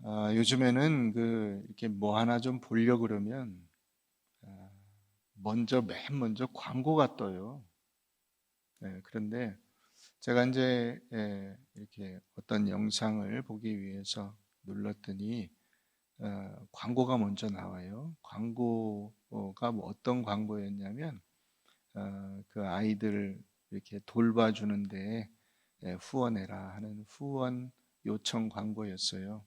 요즘에는 이렇게 뭐 하나 좀 보려 그러면 아, 맨 먼저 광고가 떠요. 그런데 제가 이제 이렇게 어떤 영상을 보기 위해서 눌렀더니 광고가 먼저 나와요. 광고가 뭐 어떤 광고였냐면 그 아이들 이렇게 돌봐주는데 후원해라 하는 후원 요청 광고였어요.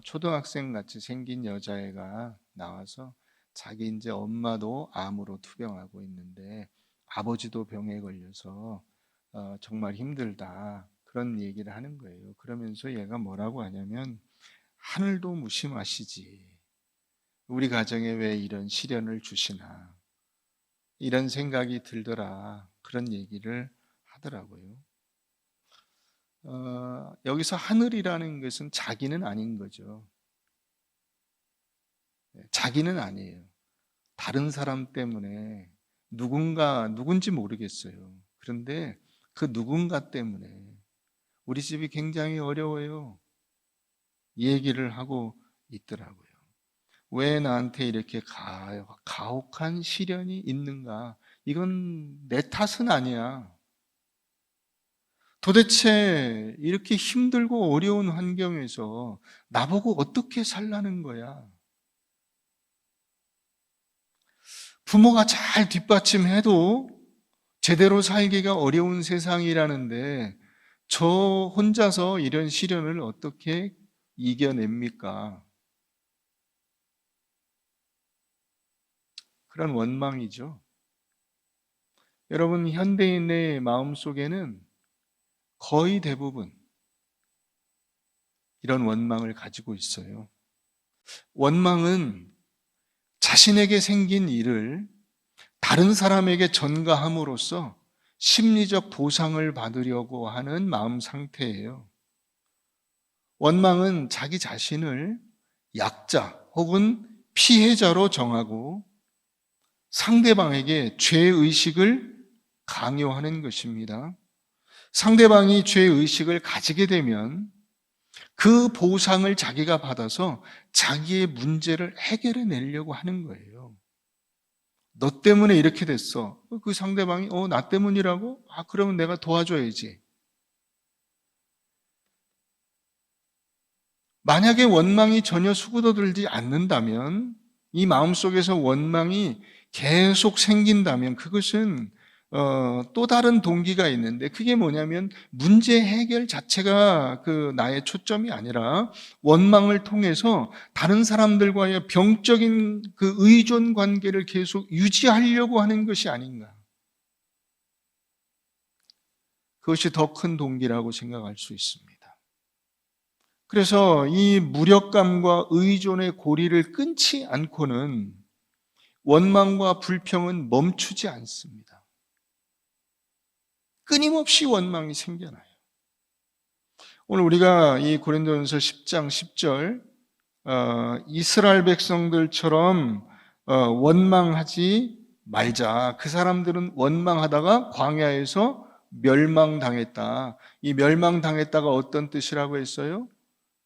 초등학생 같이 생긴 여자애가 나와서 자기 이제 엄마도 암으로 투병하고 있는데 아버지도 병에 걸려서 정말 힘들다 그런 얘기를 하는 거예요. 그러면서 얘가 뭐라고 하냐면 하늘도 무심하시지. 우리 가정에 왜 이런 시련을 주시나. 이런 생각이 들더라. 그런 얘기를 하더라고요. 여기서 하늘이라는 것은 자기는 아닌 거죠. 자기는 아니에요. 다른 사람 때문에 누군지 모르겠어요. 그런데 그 누군가 때문에 우리 집이 굉장히 어려워요. 얘기를 하고 있더라고요. 왜 나한테 이렇게 가혹한 시련이 있는가? 이건 내 탓은 아니야. 도대체 이렇게 힘들고 어려운 환경에서 나보고 어떻게 살라는 거야? 부모가 잘 뒷받침해도 제대로 살기가 어려운 세상이라는데 저 혼자서 이런 시련을 어떻게 이겨냅니까? 그런 원망이죠. 여러분, 현대인의 마음속에는 거의 대부분 이런 원망을 가지고 있어요. 원망은 자신에게 생긴 일을 다른 사람에게 전가함으로써 심리적 보상을 받으려고 하는 마음 상태예요. 원망은 자기 자신을 약자 혹은 피해자로 정하고 상대방에게 죄의식을 강요하는 것입니다. 상대방이 죄의식을 가지게 되면 그 보상을 자기가 받아서 자기의 문제를 해결해 내려고 하는 거예요. 너 때문에 이렇게 됐어. 그 상대방이 나 때문이라고? 그러면 내가 도와줘야지. 만약에 원망이 전혀 수그러들지 않는다면, 이 마음속에서 원망이 계속 생긴다면 그것은 또 다른 동기가 있는데, 그게 뭐냐면 문제 해결 자체가 나의 초점이 아니라 원망을 통해서 다른 사람들과의 병적인 그 의존 관계를 계속 유지하려고 하는 것이 아닌가. 그것이 더 큰 동기라고 생각할 수 있습니다. 그래서 이 무력감과 의존의 고리를 끊지 않고는 원망과 불평은 멈추지 않습니다. 끊임없이 원망이 생겨나요. 오늘 우리가 이 고린도전서 10장 10절 이스라엘 백성들처럼 원망하지 말자. 그 사람들은 원망하다가 광야에서 멸망당했다. 이 멸망당했다가 어떤 뜻이라고 했어요?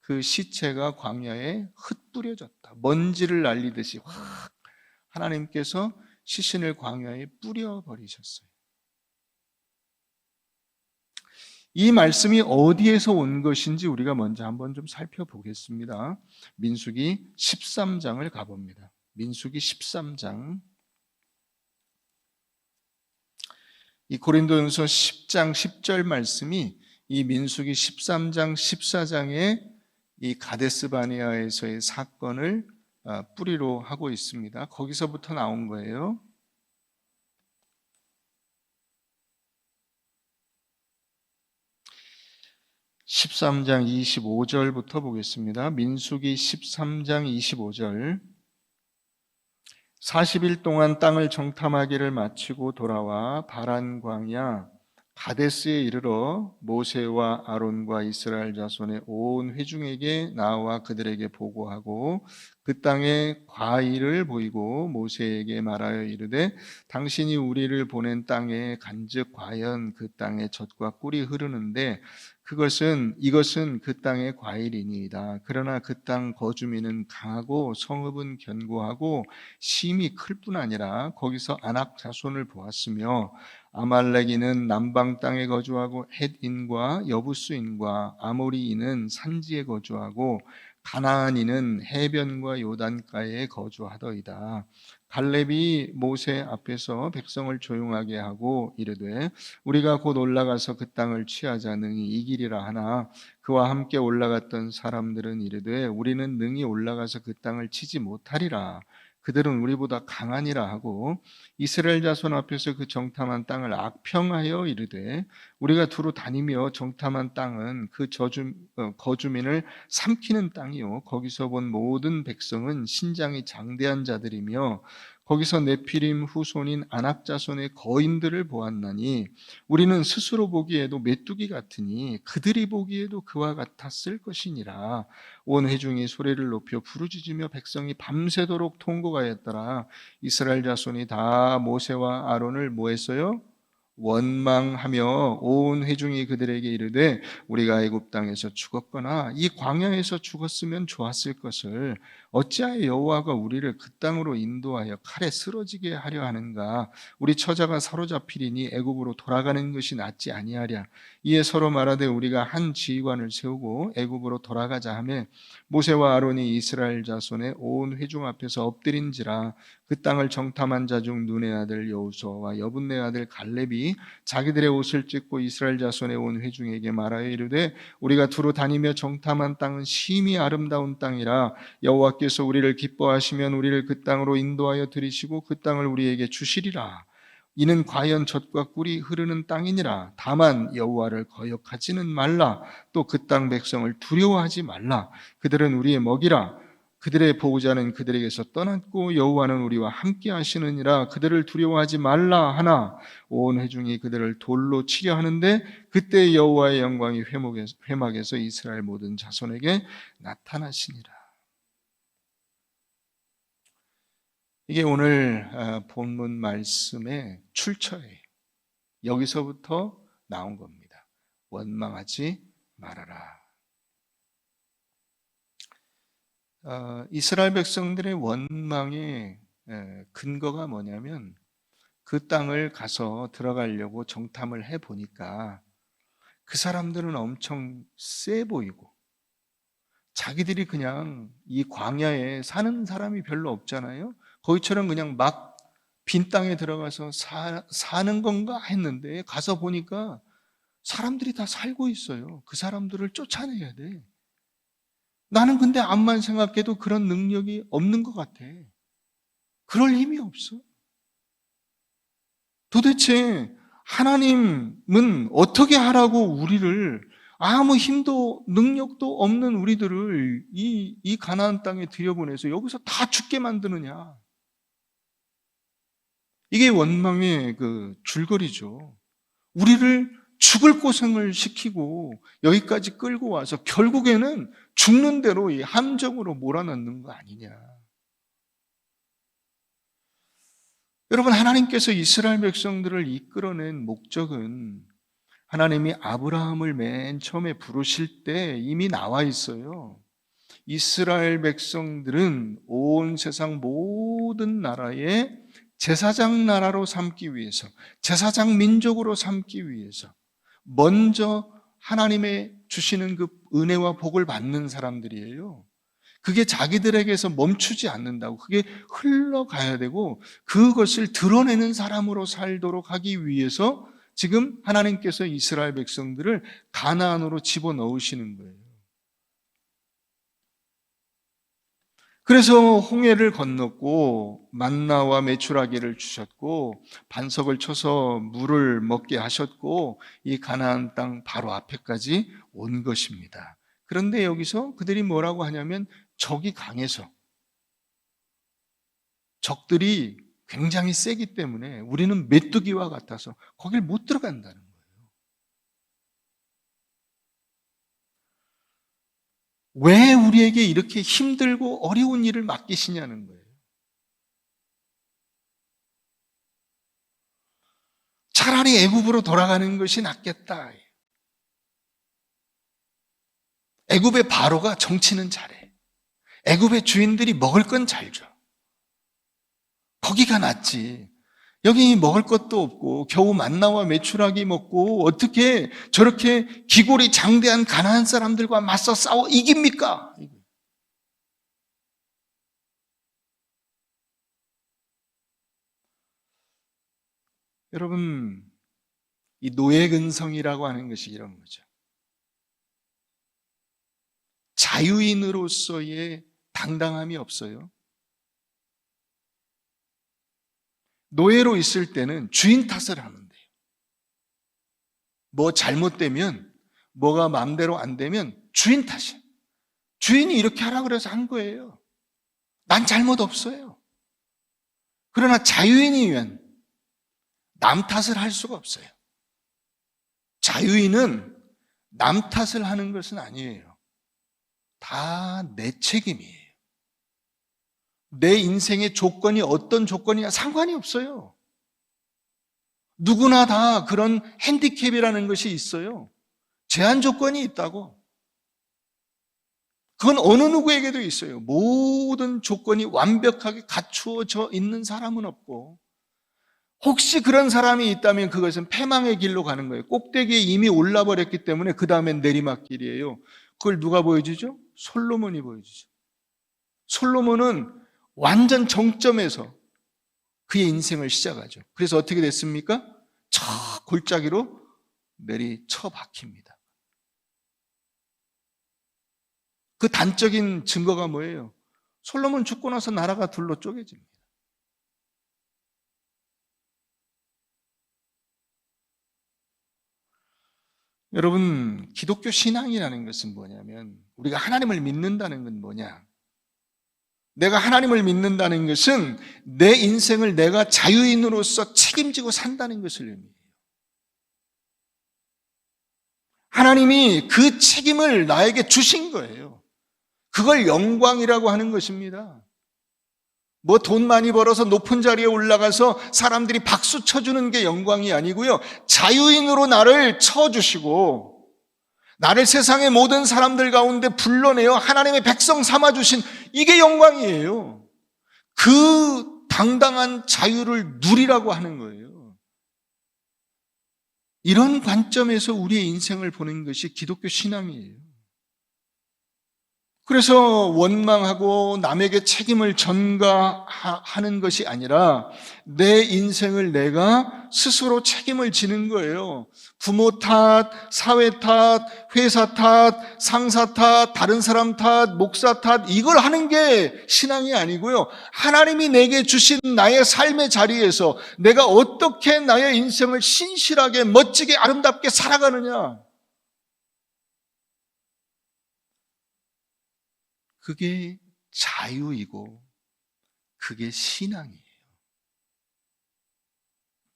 그 시체가 광야에 흩뿌려졌다. 먼지를 날리듯이 확 하나님께서 시신을 광야에 뿌려버리셨어요. 이 말씀이 어디에서 온 것인지 우리가 먼저 한번 좀 살펴보겠습니다. 민수기 13장을 가봅니다. 민수기 13장. 이 고린도전서 10장 10절 말씀이 이 민수기 13장 14장의 이 가데스 바네아에서의 사건을 뿌리로 하고 있습니다. 거기서부터 나온 거예요. (13장) 25절부터 보겠습니다. 민수기 13장 25절. 40일 동안 땅을 정탐하기를 마치고 돌아와 바란 광야 가데스에 이르러 모세와 아론과 이스라엘 자손의 온 회중에게 나와 그들에게 보고하고 그 땅에 과일을 보이고 모세에게 말하여 이르되 당신이 우리를 보낸 땅에 간즉 과연 그 땅에 젖과 꿀이 흐르는데 이것은 그 땅의 과일이니이다. 그러나 그 땅 거주민은 강하고 성읍은 견고하고 심이 클 뿐 아니라 거기서 아낙 자손을 보았으며 아말렉인은 남방 땅에 거주하고 헷인과 여부스인과 아모리인은 산지에 거주하고 가나안인은 해변과 요단가에 거주하더이다. 갈렙이 모세 앞에서 백성을 조용하게 하고 이르되 우리가 곧 올라가서 그 땅을 취하자 능히 이기리라 하나 그와 함께 올라갔던 사람들은 이르되 우리는 능히 올라가서 그 땅을 치지 못하리라. 그들은 우리보다 강하니라 하고 이스라엘 자손 앞에서 그 정탐한 땅을 악평하여 이르되 우리가 두루 다니며 정탐한 땅은 그 거주민을 삼키는 땅이요 거기서 본 모든 백성은 신장이 장대한 자들이며 거기서 네피림 후손인 아낙 자손의 거인들을 보았나니 우리는 스스로 보기에도 메뚜기 같으니 그들이 보기에도 그와 같았을 것이니라. 온 회중이 소리를 높여 부르짖으며 백성이 밤새도록 통곡하였더라. 이스라엘 자손이 다 모세와 아론을 뭐 했어요? 원망하며 온 회중이 그들에게 이르되 우리가 애굽 땅에서 죽었거나 이 광야에서 죽었으면 좋았을 것을 어찌하여 여호와가 우리를 그 땅으로 인도하여 칼에 쓰러지게 하려 하는가? 우리 처자가 사로잡히리니 애굽으로 돌아가는 것이 낫지 아니하랴. 이에 서로 말하되 우리가 한 지휘관을 세우고 애굽으로 돌아가자 하며 모세와 아론이 이스라엘 자손의 온 회중 앞에서 엎드린지라. 그 땅을 정탐한 자 중 눈의 아들 여호수아와 여분네 아들 갈렙이 자기들의 옷을 찢고 이스라엘 자손의 온 회중에게 말하여 이르되 우리가 두루 다니며 정탐한 땅은 심히 아름다운 땅이라. 여호와께서 우리를 기뻐하시면 우리를 그 땅으로 인도하여 들이시고 그 땅을 우리에게 주시리라. 이는 과연 젖과 꿀이 흐르는 땅이니라. 다만 여호와를 거역하지는 말라. 또 그 땅 백성을 두려워하지 말라. 그들은 우리의 먹이라. 그들의 보호자는 그들에게서 떠났고 여호와는 우리와 함께 하시느니라. 그들을 두려워하지 말라 하나 온 회중이 그들을 돌로 치려 하는데 그때 여호와의 영광이 회막에서 이스라엘 모든 자손에게 나타나시니라. 이게 오늘 본문 말씀의 출처예요. 여기서부터 나온 겁니다. 원망하지 말아라. 이스라엘 백성들의 원망의 근거가 뭐냐면 그 땅을 가서 들어가려고 정탐을 해보니까 그 사람들은 엄청 세 보이고 자기들이 그냥 이 광야에 사는 사람이 별로 없잖아요. 거기처럼 그냥 막 빈 땅에 들어가서 사는 건가 했는데 가서 보니까 사람들이 다 살고 있어요. 그 사람들을 쫓아내야 돼. 나는 근데 암만 생각해도 그런 능력이 없는 것 같아. 그럴 힘이 없어. 도대체 하나님은 어떻게 하라고 우리를 아무 힘도 능력도 없는 우리들을 이 가나안 땅에 들여보내서 여기서 다 죽게 만드느냐. 이게 원망의 그 줄거리죠. 우리를 죽을 고생을 시키고 여기까지 끌고 와서 결국에는 죽는 대로 이 함정으로 몰아넣는 거 아니냐. 여러분, 하나님께서 이스라엘 백성들을 이끌어낸 목적은 하나님이 아브라함을 맨 처음에 부르실 때 이미 나와 있어요. 이스라엘 백성들은 온 세상 모든 나라의 제사장 나라로 삼기 위해서, 제사장 민족으로 삼기 위해서 먼저 하나님의 주시는 그 은혜와 복을 받는 사람들이에요. 그게 자기들에게서 멈추지 않는다고, 그게 흘러가야 되고 그것을 드러내는 사람으로 살도록 하기 위해서 지금 하나님께서 이스라엘 백성들을 가나안으로 집어넣으시는 거예요. 그래서 홍해를 건넜고 만나와 메추라기를 주셨고 반석을 쳐서 물을 먹게 하셨고 이 가나안 땅 바로 앞에까지 온 것입니다. 그런데 여기서 그들이 뭐라고 하냐면 적이 강해서, 적들이 굉장히 세기 때문에 우리는 메뚜기와 같아서 거길 못 들어간다는 거예요. 왜 우리에게 이렇게 힘들고 어려운 일을 맡기시냐는 거예요. 차라리 애굽으로 돌아가는 것이 낫겠다. 애굽의 바로가 정치는 잘해. 애굽의 주인들이 먹을 건 잘 줘. 거기가 낫지. 여기 먹을 것도 없고 겨우 만나와 메추라기 먹고 어떻게 저렇게 기골이 장대한 가나안 사람들과 맞서 싸워 이깁니까? 여러분, 이 노예근성이라고 하는 것이 이런 거죠. 자유인으로서의 당당함이 없어요. 노예로 있을 때는 주인 탓을 하면 돼요. 뭐 잘못되면, 뭐가 마음대로 안 되면 주인 탓이야. 주인이 이렇게 하라 그래서 한 거예요. 난 잘못 없어요. 그러나 자유인이면 남 탓을 할 수가 없어요. 자유인은 남 탓을 하는 것은 아니에요. 다 내 책임이에요. 내 인생의 조건이 어떤 조건이냐 상관이 없어요. 누구나 다 그런 핸디캡이라는 것이 있어요. 제한 조건이 있다고. 그건 어느 누구에게도 있어요. 모든 조건이 완벽하게 갖추어져 있는 사람은 없고, 혹시 그런 사람이 있다면 그것은 패망의 길로 가는 거예요. 꼭대기에 이미 올라버렸기 때문에 그 다음엔 내리막길이에요. 그걸 누가 보여주죠? 솔로몬이 보여주죠. 솔로몬은 완전 정점에서 그의 인생을 시작하죠. 그래서 어떻게 됐습니까? 저 골짜기로 내리쳐 박힙니다. 그 단적인 증거가 뭐예요? 솔로몬 죽고 나서 나라가 둘로 쪼개집니다. 여러분, 기독교 신앙이라는 것은 뭐냐면, 우리가 하나님을 믿는다는 건 뭐냐? 내가 하나님을 믿는다는 것은 내 인생을 내가 자유인으로서 책임지고 산다는 것을 의미해요. 하나님이 그 책임을 나에게 주신 거예요. 그걸 영광이라고 하는 것입니다. 뭐 돈 많이 벌어서 높은 자리에 올라가서 사람들이 박수 쳐주는 게 영광이 아니고요. 자유인으로 나를 쳐주시고 나를 세상의 모든 사람들 가운데 불러내어 하나님의 백성 삼아주신 이게 영광이에요. 그 당당한 자유를 누리라고 하는 거예요. 이런 관점에서 우리의 인생을 보는 것이 기독교 신앙이에요. 그래서 원망하고 남에게 책임을 전가하는 것이 아니라 내 인생을 내가 스스로 책임을 지는 거예요. 부모 탓, 사회 탓, 회사 탓, 상사 탓, 다른 사람 탓, 목사 탓 이걸 하는 게 신앙이 아니고요. 하나님이 내게 주신 나의 삶의 자리에서 내가 어떻게 나의 인생을 신실하게 멋지게 아름답게 살아가느냐. 그게 자유이고 그게 신앙이에요.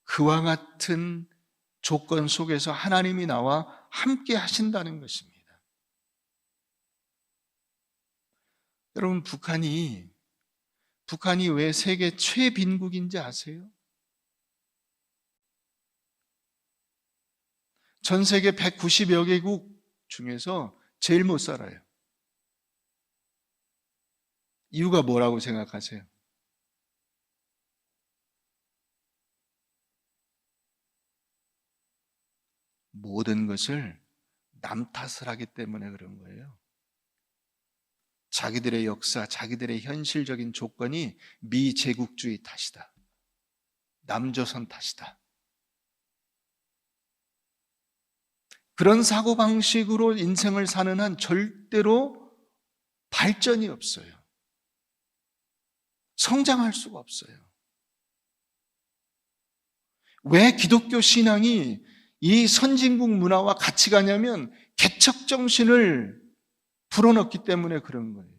그와 같은 조건 속에서 하나님이 나와 함께 하신다는 것입니다. 여러분, 북한이 왜 세계 최빈국인지 아세요? 전 세계 190여 개국 중에서 제일 못 살아요. 이유가 뭐라고 생각하세요? 모든 것을 남 탓을 하기 때문에 그런 거예요. 자기들의 역사, 자기들의 현실적인 조건이 미제국주의 탓이다. 남조선 탓이다. 그런 사고방식으로 인생을 사는 한 절대로 발전이 없어요. 성장할 수가 없어요. 왜 기독교 신앙이 이 선진국 문화와 같이 가냐면 개척정신을 불어넣기 때문에 그런 거예요.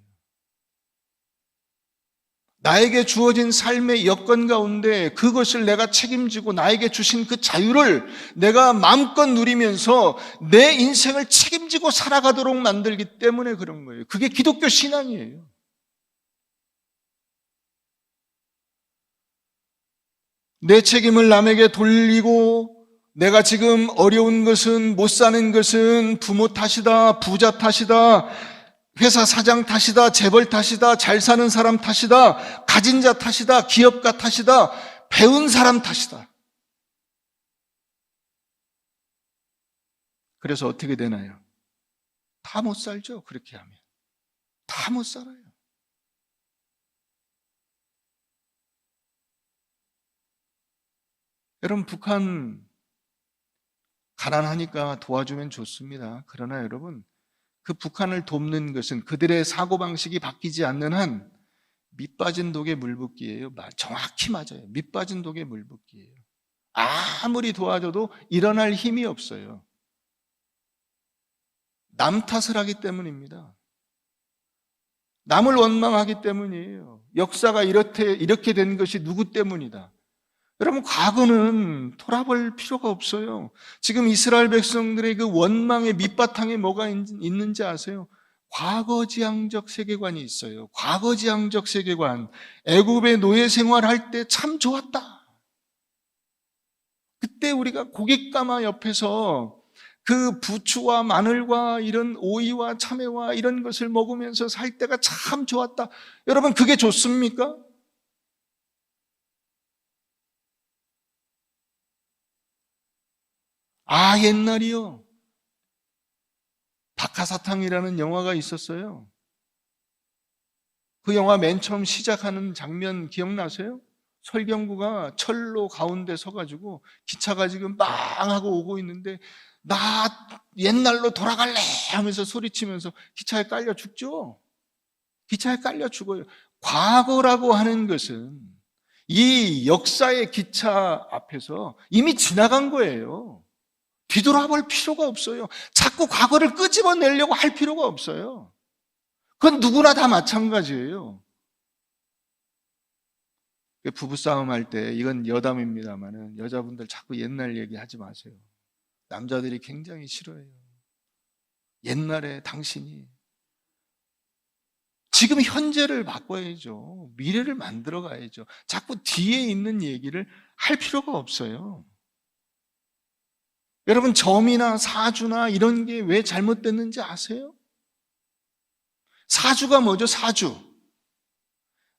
나에게 주어진 삶의 여건 가운데 그것을 내가 책임지고 나에게 주신 그 자유를 내가 마음껏 누리면서 내 인생을 책임지고 살아가도록 만들기 때문에 그런 거예요. 그게 기독교 신앙이에요. 내 책임을 남에게 돌리고 내가 지금 어려운 것은, 못 사는 것은 부모 탓이다, 부자 탓이다, 회사 사장 탓이다, 재벌 탓이다, 잘 사는 사람 탓이다, 가진 자 탓이다, 기업가 탓이다, 배운 사람 탓이다. 그래서 어떻게 되나요? 다 못 살죠, 그렇게 하면. 다 못 살아요. 여러분, 북한 가난하니까 도와주면 좋습니다. 그러나 여러분, 그 북한을 돕는 것은 그들의 사고방식이 바뀌지 않는 한 밑빠진 독에 물붓기예요. 정확히 맞아요. 밑빠진 독에 물붓기예요. 아무리 도와줘도 일어날 힘이 없어요. 남 탓을 하기 때문입니다. 남을 원망하기 때문이에요. 역사가 이렇게 된 것이 누구 때문이다. 여러분, 과거는 돌아볼 필요가 없어요. 지금 이스라엘 백성들의 그 원망의 밑바탕에 뭐가 있는지 아세요? 과거지향적 세계관이 있어요. 과거지향적 세계관. 애굽의 노예 생활할 때 참 좋았다. 그때 우리가 고깃 가마 옆에서 그 부추와 마늘과 이런 오이와 참외와 이런 것을 먹으면서 살 때가 참 좋았다. 여러분, 그게 좋습니까? 옛날이요. 박하사탕이라는 영화가 있었어요. 그 영화 맨 처음 시작하는 장면 기억나세요? 설경구가 철로 가운데 서가지고 기차가 지금 빵 하고 오고 있는데 나 옛날로 돌아갈래 하면서 소리치면서 기차에 깔려 죽죠. 기차에 깔려 죽어요. 과거라고 하는 것은 이 역사의 기차 앞에서 이미 지나간 거예요. 뒤돌아볼 필요가 없어요. 자꾸 과거를 끄집어내려고 할 필요가 없어요. 그건 누구나 다 마찬가지예요. 부부싸움 할 때, 이건 여담입니다만은 여자분들 자꾸 옛날 얘기하지 마세요. 남자들이 굉장히 싫어해요. 옛날에 당신이. 지금 현재를 바꿔야죠. 미래를 만들어 가야죠. 자꾸 뒤에 있는 얘기를 할 필요가 없어요. 여러분, 점이나 사주나 이런 게 왜 잘못됐는지 아세요? 사주가 뭐죠? 사주.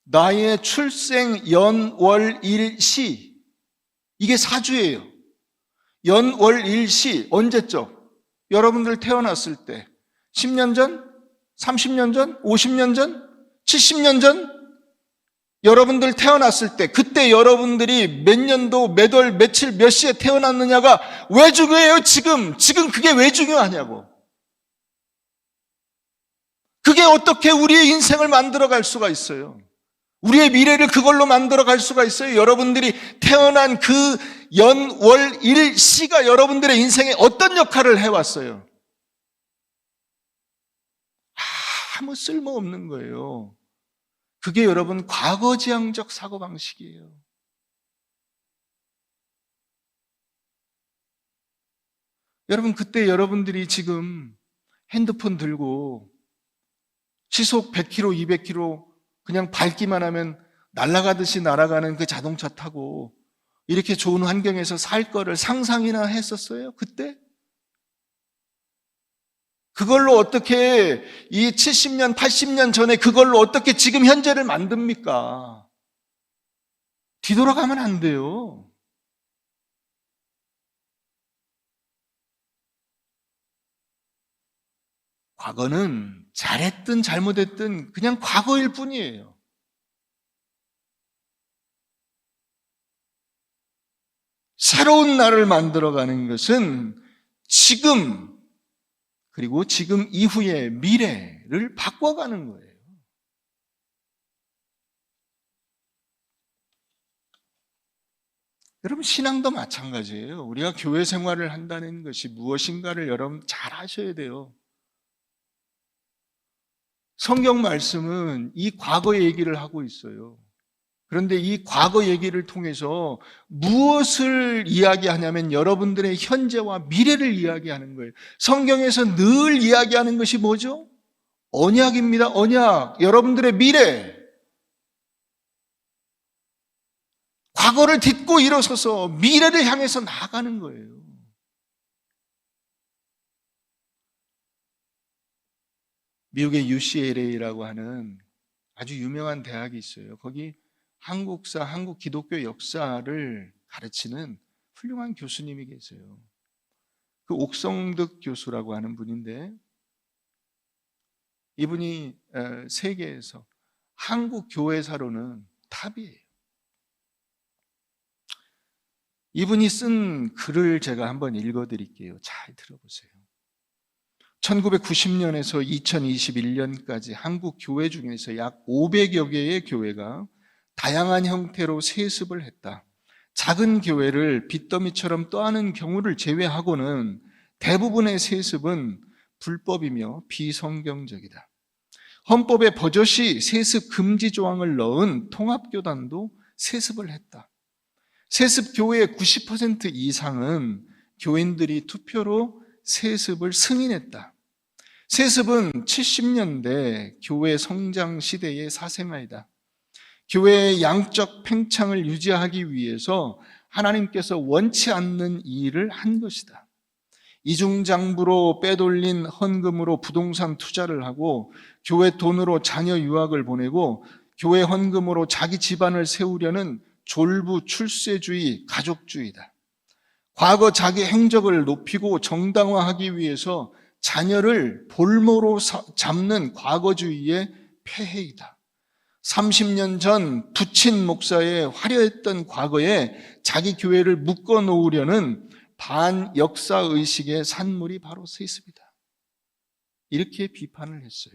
나의 출생 연, 월, 일, 시. 이게 사주예요. 연, 월, 일, 시. 언제죠? 여러분들 태어났을 때. 10년 전? 30년 전? 50년 전? 70년 전? 여러분들 태어났을 때, 그때 여러분들이 몇 년도, 몇 월, 며칠, 몇 시에 태어났느냐가 왜 중요해요, 지금? 지금 그게 왜 중요하냐고. 그게 어떻게 우리의 인생을 만들어갈 수가 있어요? 우리의 미래를 그걸로 만들어갈 수가 있어요? 여러분들이 태어난 그 연, 월, 일, 시가 여러분들의 인생에 어떤 역할을 해왔어요? 아무 쓸모없는 거예요. 그게 여러분 과거지향적 사고방식이에요. 여러분, 그때 여러분들이 지금 핸드폰 들고 시속 100km, 200km 그냥 밟기만 하면 날아가듯이 날아가는 그 자동차 타고 이렇게 좋은 환경에서 살 거를 상상이나 했었어요? 그때? 그걸로 어떻게 이 70년, 80년 전에 그걸로 어떻게 지금 현재를 만듭니까? 뒤돌아가면 안 돼요. 과거는 잘했든 잘못했든 그냥 과거일 뿐이에요. 새로운 날을 만들어가는 것은 지금, 그리고 지금 이후의 미래를 바꿔가는 거예요. 여러분, 신앙도 마찬가지예요. 우리가 교회 생활을 한다는 것이 무엇인가를 여러분 잘 아셔야 돼요. 성경 말씀은 이 과거 얘기를 하고 있어요. 그런데 이 과거 얘기를 통해서 무엇을 이야기하냐면 여러분들의 현재와 미래를 이야기하는 거예요. 성경에서 늘 이야기하는 것이 뭐죠? 언약입니다. 언약. 여러분들의 미래. 과거를 딛고 일어서서 미래를 향해서 나아가는 거예요. 미국의 UCLA라고 하는 아주 유명한 대학이 있어요. 거기 한국사, 한국 기독교 역사를 가르치는 훌륭한 교수님이 계세요. 그 옥성득 교수라고 하는 분인데, 이분이 세계에서 한국 교회사로는 탑이에요. 이분이 쓴 글을 제가 한번 읽어드릴게요. 잘 들어보세요. 1990년에서 2021년까지 한국 교회 중에서 약 500여 개의 교회가 다양한 형태로 세습을 했다. 작은 교회를 빚더미처럼 떠안은 경우를 제외하고는 대부분의 세습은 불법이며 비성경적이다. 헌법에 버젓이 세습 금지 조항을 넣은 통합교단도 세습을 했다. 세습 교회의 90% 이상은 교인들이 투표로 세습을 승인했다. 세습은 70년대 교회 성장 시대의 사생활이다. 교회의 양적 팽창을 유지하기 위해서 하나님께서 원치 않는 일을 한 것이다. 이중장부로 빼돌린 헌금으로 부동산 투자를 하고 교회 돈으로 자녀 유학을 보내고 교회 헌금으로 자기 집안을 세우려는 졸부 출세주의, 가족주의다. 과거 자기 행적을 높이고 정당화하기 위해서 자녀를 볼모로 잡는 과거주의의 폐해이다. 30년 전 부친 목사의 화려했던 과거에 자기 교회를 묶어 놓으려는 반역사의식의 산물이 바로 세습이다. 이렇게 비판을 했어요.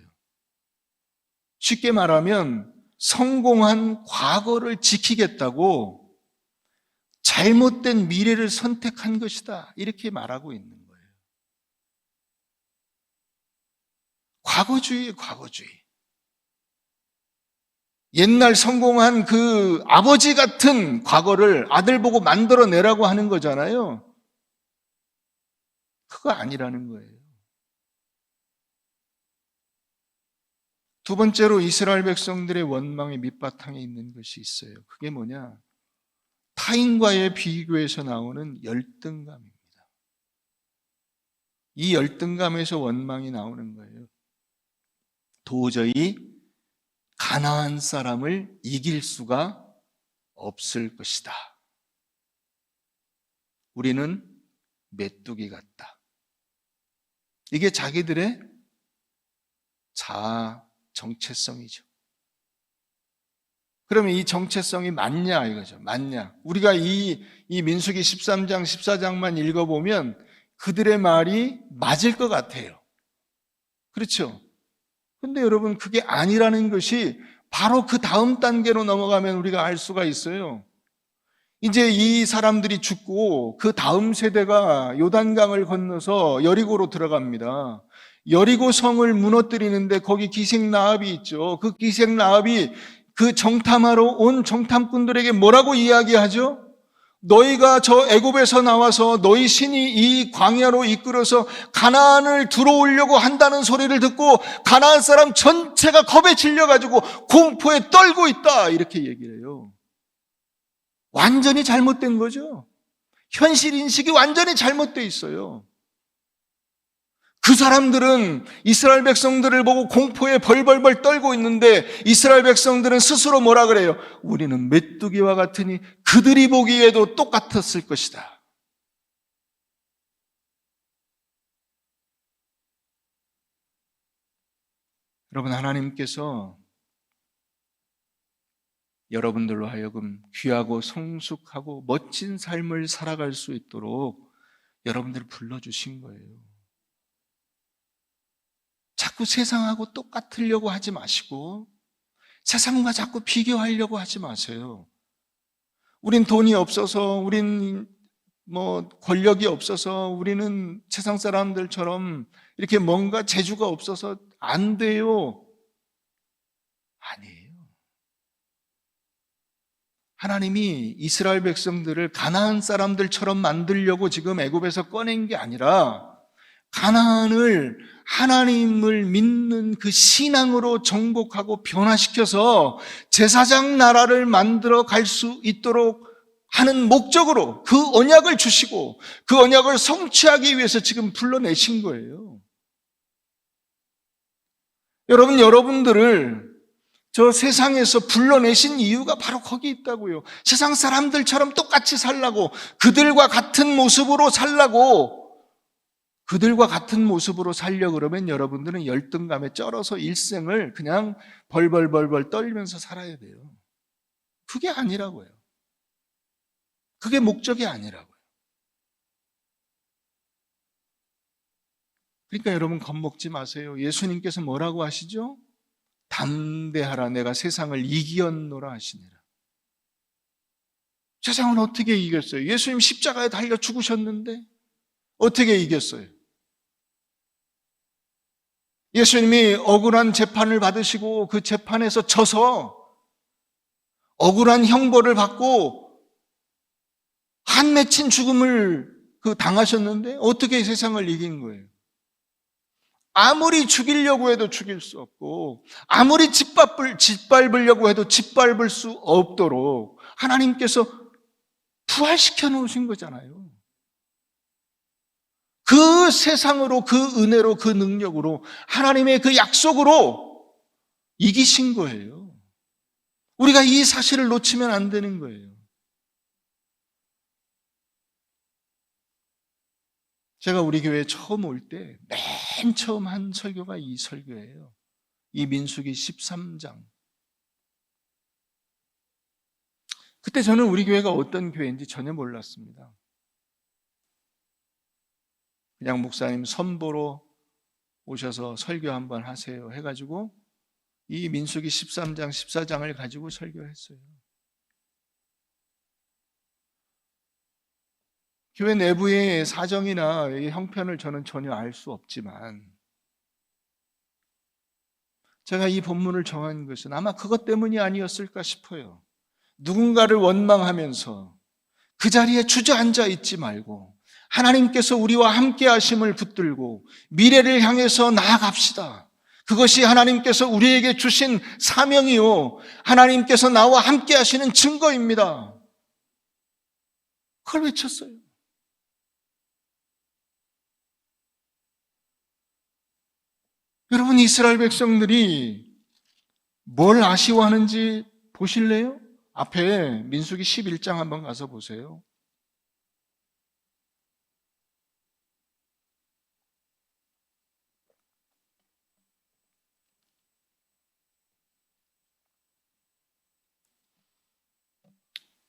쉽게 말하면 성공한 과거를 지키겠다고 잘못된 미래를 선택한 것이다. 이렇게 말하고 있는 거예요. 과거주의예요, 과거주의. 옛날 성공한 그 아버지 같은 과거를 아들 보고 만들어내라고 하는 거잖아요. 그거 아니라는 거예요. 두 번째로 이스라엘 백성들의 원망의 밑바탕에 있는 것이 있어요. 그게 뭐냐? 타인과의 비교에서 나오는 열등감입니다. 이 열등감에서 원망이 나오는 거예요. 도저히 가나안 사람을 이길 수가 없을 것이다. 우리는 메뚜기 같다. 이게 자기들의 자아 정체성이죠. 그러면 이 정체성이 맞냐 이거죠. 맞냐. 우리가 이 민수기 13장, 14장만 읽어보면 그들의 말이 맞을 것 같아요. 그렇죠? 근데 여러분, 그게 아니라는 것이 바로 그 다음 단계로 넘어가면 우리가 알 수가 있어요. 이제 이 사람들이 죽고 그 다음 세대가 요단강을 건너서 여리고로 들어갑니다. 여리고 성을 무너뜨리는데 거기 기생라합이 있죠. 그 기생라합이 그 정탐하러 온 정탐꾼들에게 뭐라고 이야기하죠? 너희가 저 애굽에서 나와서 너희 신이 이 광야로 이끌어서 가나안을 들어오려고 한다는 소리를 듣고 가나안 사람 전체가 겁에 질려가지고 공포에 떨고 있다. 이렇게 얘기를 해요. 완전히 잘못된 거죠. 현실 인식이 완전히 잘못되어 있어요. 그 사람들은 이스라엘 백성들을 보고 공포에 벌벌벌 떨고 있는데 이스라엘 백성들은 스스로 뭐라 그래요? 우리는 메뚜기와 같으니 그들이 보기에도 똑같았을 것이다. 여러분, 하나님께서 여러분들로 하여금 귀하고 성숙하고 멋진 삶을 살아갈 수 있도록 여러분들을 불러주신 거예요. 자꾸 세상하고 똑같으려고 하지 마시고 세상과 자꾸 비교하려고 하지 마세요. 우린 돈이 없어서, 우린 권력이 없어서, 우리는 세상 사람들처럼 이렇게 뭔가 재주가 없어서 안 돼요. 아니에요. 하나님이 이스라엘 백성들을 가나안 사람들처럼 만들려고 지금 애굽에서 꺼낸 게 아니라 가나안을 하나님을 믿는 그 신앙으로 정복하고 변화시켜서 제사장 나라를 만들어 갈 수 있도록 하는 목적으로 그 언약을 주시고 그 언약을 성취하기 위해서 지금 불러내신 거예요. 여러분들을 저 세상에서 불러내신 이유가 바로 거기 있다고요. 세상 사람들처럼 똑같이 살라고, 그들과 같은 모습으로 살라고, 그들과 같은 모습으로 살려고 그러면 여러분들은 열등감에 쩔어서 일생을 그냥 벌벌벌벌 떨면서 살아야 돼요. 그게 아니라고요. 그게 목적이 아니라고요. 그러니까 여러분 겁먹지 마세요. 예수님께서 뭐라고 하시죠? 담대하라, 내가 세상을 이기었노라 하시니라. 세상은 어떻게 이겼어요? 예수님 십자가에 달려 죽으셨는데 어떻게 이겼어요? 예수님이 억울한 재판을 받으시고 그 재판에서 져서 억울한 형벌을 받고 한 맺힌 죽음을 당하셨는데 어떻게 세상을 이긴 거예요? 아무리 죽이려고 해도 죽일 수 없고 아무리 짓밟으려고 해도 짓밟을 수 없도록 하나님께서 부활시켜 놓으신 거잖아요. 그 세상으로, 그 은혜로, 그 능력으로, 하나님의 그 약속으로 이기신 거예요. 우리가 이 사실을 놓치면 안 되는 거예요. 제가 우리 교회에 처음 올 때 맨 처음 한 설교가 이 설교예요. 이 민수기 13장. 그때 저는 우리 교회가 어떤 교회인지 전혀 몰랐습니다. 그냥 목사님 선보러 오셔서 설교 한번 하세요 해가지고 이 민수기 13장, 14장을 가지고 설교했어요. 교회 내부의 사정이나 형편을 저는 전혀 알 수 없지만 제가 이 본문을 정한 것은 아마 그것 때문이 아니었을까 싶어요. 누군가를 원망하면서 그 자리에 주저앉아 있지 말고 하나님께서 우리와 함께 하심을 붙들고 미래를 향해서 나아갑시다. 그것이 하나님께서 우리에게 주신 사명이요, 하나님께서 나와 함께 하시는 증거입니다. 그걸 외쳤어요. 여러분, 이스라엘 백성들이 뭘 아쉬워하는지 보실래요? 앞에 민수기 11장 한번 가서 보세요.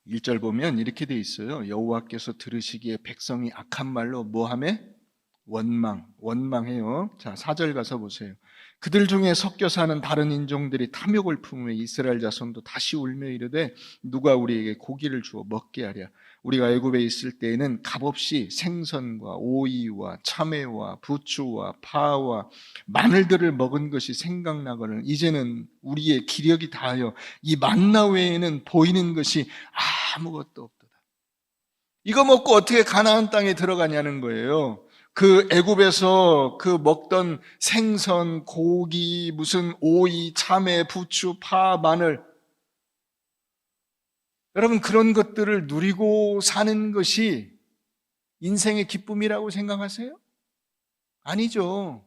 일 절 보면 이렇게 돼 있어요. 여호와께서 들으시기에 백성이 악한 말로 뭐하매? 원망해요. 자, 4절 가서 보세요. 그들 중에 섞여 사는 다른 인종들이 탐욕을 품으며 이스라엘 자손도 다시 울며 이르되 누가 우리에게 고기를 주어 먹게 하랴. 우리가 애굽에 있을 때에는 값없이 생선과 오이와 참외와 부추와 파와 마늘들을 먹은 것이 생각나거늘 이제는 우리의 기력이 다하여 이 만나 외에는 보이는 것이 아무것도 없도다. 이거 먹고 어떻게 가나안 땅에 들어가냐는 거예요. 그 애굽에서 그 먹던 생선, 고기, 무슨 오이, 참외, 부추, 파, 마늘, 여러분 그런 것들을 누리고 사는 것이 인생의 기쁨이라고 생각하세요? 아니죠.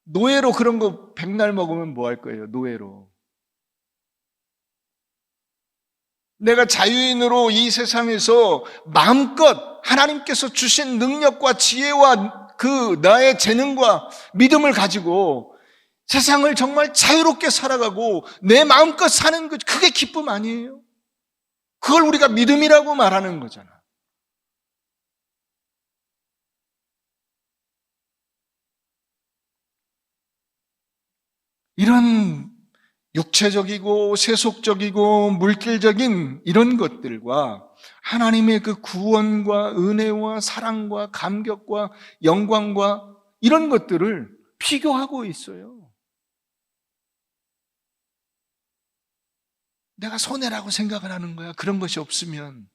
노예로 그런 거 백날 먹으면 뭐 할 거예요? 노예로. 내가 자유인으로 이 세상에서 마음껏 하나님께서 주신 능력과 지혜와 그 나의 재능과 믿음을 가지고 세상을 정말 자유롭게 살아가고 내 마음껏 사는 것, 그게 기쁨 아니에요? 그걸 우리가 믿음이라고 말하는 거잖아. 이런 육체적이고 세속적이고 물질적인 이런 것들과 하나님의 그 구원과 은혜와 사랑과 감격과 영광과 이런 것들을 비교하고 있어요. 내가 손해라고 생각을 하는 거야. 그런 것이 없으면.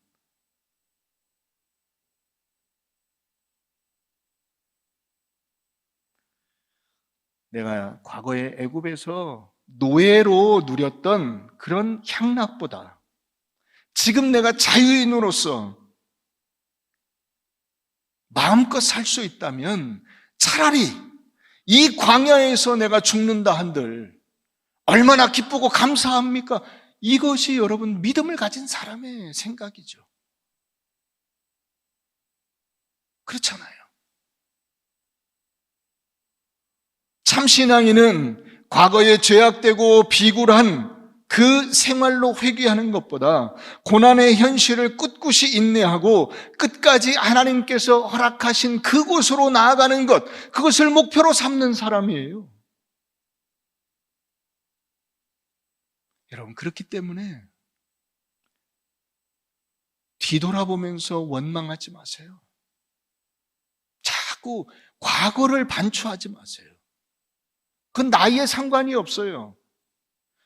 내가 과거에 애굽에서 노예로 누렸던 그런 향락보다 지금 내가 자유인으로서 마음껏 살 수 있다면 차라리 이 광야에서 내가 죽는다 한들 얼마나 기쁘고 감사합니까? 이것이 여러분 믿음을 가진 사람의 생각이죠. 그렇잖아요. 참신앙인은 과거에 죄악되고 비굴한 그 생활로 회귀하는 것보다 고난의 현실을 꿋꿋이 인내하고 끝까지 하나님께서 허락하신 그곳으로 나아가는 것, 그것을 목표로 삼는 사람이에요. 여러분, 그렇기 때문에 뒤돌아보면서 원망하지 마세요. 자꾸 과거를 반추하지 마세요. 그건 나이에 상관이 없어요.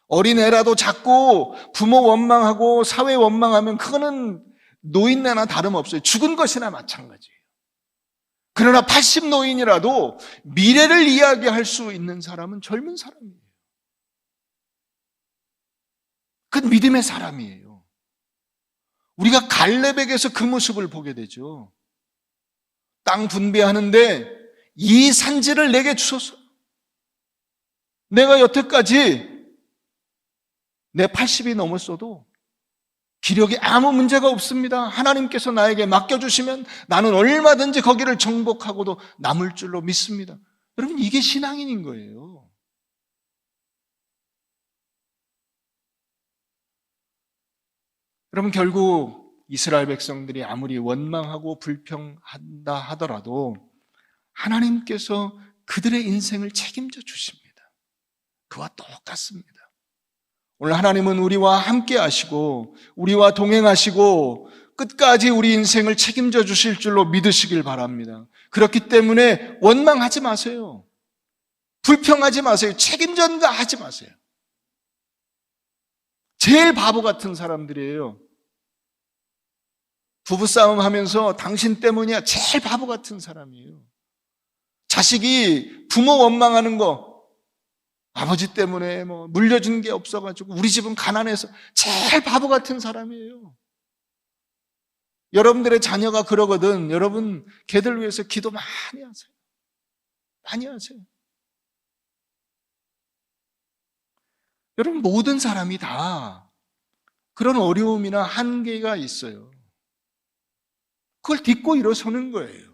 어린애라도 자꾸 부모 원망하고 사회 원망하면 그거는 노인네나 다름없어요. 죽은 것이나 마찬가지예요. 그러나 80 노인이라도 미래를 이야기할 수 있는 사람은 젊은 사람이에요. 그건 믿음의 사람이에요. 우리가 갈렙에게서 그 모습을 보게 되죠. 땅 분배하는데 이 산지를 내게 주소서. 내가 여태까지 내 80이 넘었어도 기력이 아무 문제가 없습니다. 하나님께서 나에게 맡겨주시면 나는 얼마든지 거기를 정복하고도 남을 줄로 믿습니다. 여러분, 이게 신앙인인 거예요. 여러분, 결국 이스라엘 백성들이 아무리 원망하고 불평한다 하더라도 하나님께서 그들의 인생을 책임져 주십니다. 그와 똑같습니다. 오늘 하나님은 우리와 함께 하시고 우리와 동행하시고 끝까지 우리 인생을 책임져 주실 줄로 믿으시길 바랍니다. 그렇기 때문에 원망하지 마세요. 불평하지 마세요. 책임전가하지 마세요. 제일 바보 같은 사람들이에요. 부부싸움 하면서 당신 때문이야. 제일 바보 같은 사람이에요. 자식이 부모 원망하는 거, 아버지 때문에 물려준 게 없어가지고 우리 집은 가난해서, 제일 바보 같은 사람이에요. 여러분들의 자녀가 그러거든. 여러분 걔들 위해서 기도 많이 하세요. 많이 하세요. 여러분, 모든 사람이 다 그런 어려움이나 한계가 있어요. 그걸 딛고 일어서는 거예요.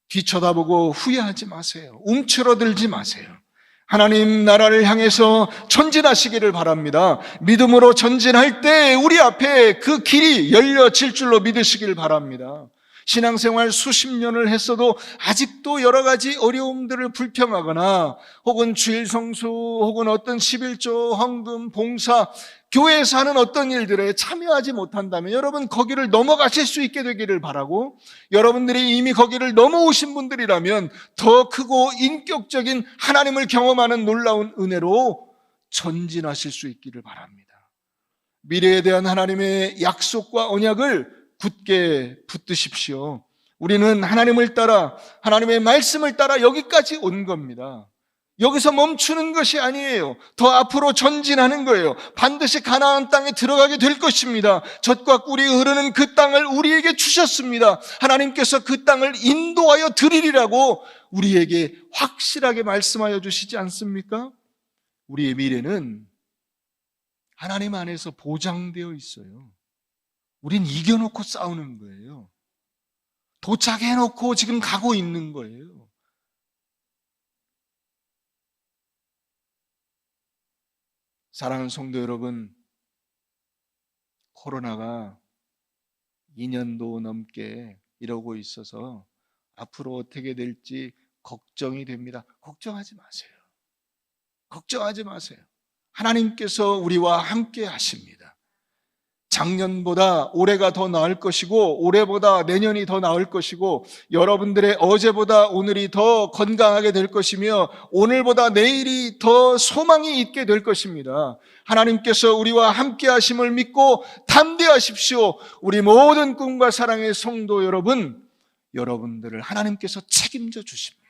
뒤쳐다보고 후회하지 마세요. 움츠러들지 마세요. 하나님 나라를 향해서 전진하시기를 바랍니다. 믿음으로 전진할 때 우리 앞에 그 길이 열려질 줄로 믿으시길 바랍니다. 신앙생활 수십 년을 했어도 아직도 여러 가지 어려움들을 불평하거나 혹은 주일 성수 혹은 어떤 11조 헌금 봉사, 교회에서 하는 어떤 일들에 참여하지 못한다면 여러분 거기를 넘어가실 수 있게 되기를 바라고, 여러분들이 이미 거기를 넘어오신 분들이라면 더 크고 인격적인 하나님을 경험하는 놀라운 은혜로 전진하실 수 있기를 바랍니다. 미래에 대한 하나님의 약속과 언약을 굳게 붙드십시오. 우리는 하나님을 따라, 하나님의 말씀을 따라 여기까지 온 겁니다. 여기서 멈추는 것이 아니에요. 더 앞으로 전진하는 거예요. 반드시 가나안 땅에 들어가게 될 것입니다. 젖과 꿀이 흐르는 그 땅을 우리에게 주셨습니다. 하나님께서 그 땅을 인도하여 드리리라고 우리에게 확실하게 말씀하여 주시지 않습니까? 우리의 미래는 하나님 안에서 보장되어 있어요. 우린 이겨놓고 싸우는 거예요. 도착해놓고 지금 가고 있는 거예요. 사랑하는 성도 여러분, 코로나가 2년도 넘게 이러고 있어서 앞으로 어떻게 될지 걱정이 됩니다. 걱정하지 마세요. 걱정하지 마세요. 하나님께서 우리와 함께 하십니다. 작년보다 올해가 더 나을 것이고 올해보다 내년이 더 나을 것이고 여러분들의 어제보다 오늘이 더 건강하게 될 것이며 오늘보다 내일이 더 소망이 있게 될 것입니다. 하나님께서 우리와 함께 하심을 믿고 담대하십시오. 우리 모든 꿈과 사랑의 성도 여러분, 여러분들을 하나님께서 책임져 주십니다.